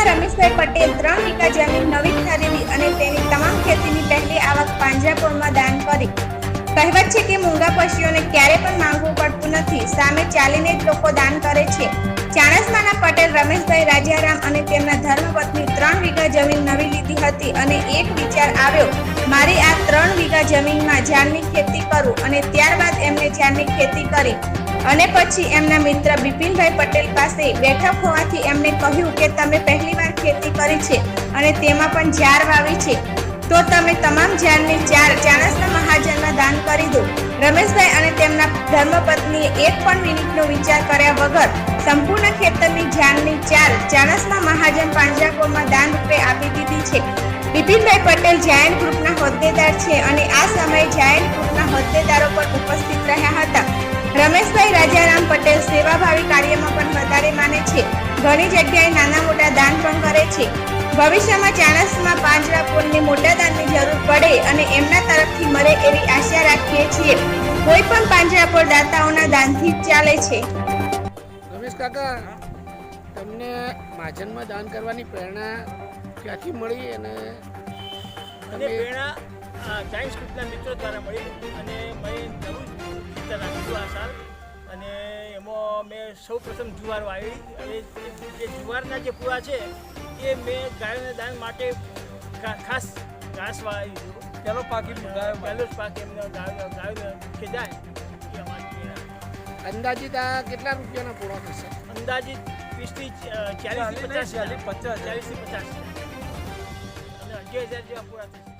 રમેશભાઈ પટેલ 3 વીઘા જમીન નવી ખરીદી અને તેની તમામ ખેતીની પહેલી આવક પાંજરાપોળમાં દાન કરી। કહેવત છે કે મૂંગા પશુઓને ક્યારે પણ માંગવું પડતું નથી, સામે ચાલીને જ લોકો દાન કરે છે। ચાણસ્માના પટેલ રમેશભાઈ રાજારામ અને તેમના ધર્મપત્ની 3 વીઘા જમીન નવી લીધી હતી અને એક વિચાર આવ્યો, મારી આ 3 વીઘા જમીનમાં ઝાડની ખેતી કરું અને ત્યારબાદ એમને ઝાડની ખેતી કરી અને પછી એમના મિત્ર બિપિનભાઈ પટેલ પાસે બેઠક હોવાથી એમને કહ્યું કે તમે પહેલીવાર ખેતી કરી છે અને તેમાં પણ ઝાડ વાવી છે, તો તમે તમામ ઝાડને ચાણસ્મા મહાજનમાં દાન કરી દો। રમેશભાઈ અને તેમના ધર્મપત્નીએ એક પણ મિનિટનો વિચાર કર્યા વગર સંપૂર્ણ ખેતરની ઝાડની ચાણસ્મા મહાજન પાંજરાપોળમાં દાન રૂપે આપી દીધી છે। બિપિનભાઈ પટેલ જાયન્ટ ગ્રુપના હોદ્દેદાર છે અને આ સમયે જાયન્ટ ગ્રુપના હોદ્દેદારો પણ ઉપસ્થિત રહ્યા હતા। રમેશભાઈ રાજારામ પટેલ સેવાભાવી કાર્યમાં પણ વધારે માને છે, ઘણી જગ્યાએ નાના મોટા દાન પણ કરે છે। ભવિષ્યમાં ચાણસ્મા પાંજરાપોળને મોટા દાનની જરૂર પડે અને એમના તરફથી મળે એવી આશા રાખીએ છીએ। કોઈ પણ પાંજરાપોળ દાતાઓના દાનથી જ ચાલે છે। રમેશ કાકા, તમને મહાજનમાં દાન કરવાની પ્રેરણા ક્યાંથી મળી? અને પ્રેરણા જાયન્ટ ગ્રુપના મિત્રો દ્વારા મળી અને મેં નવું ખેતર રાખ્યું આ સાલ અને એમાં મેં સૌ પ્રથમ જુવાર વાવી અને જે જુવારના જે પૂળા છે એ મેં ગાયોને દાન માટે ખાસ ઘાસ વાવી દીધું। પહેલો જ પાક એમને ગાયોને કે જાય એ અમારી પ્રેરણા। અંદાજિત આ કેટલા રૂપિયાના પૂળા થશે? અંદાજિત 40 થી 50 અને 11,000 જેવા પૂરા થશે।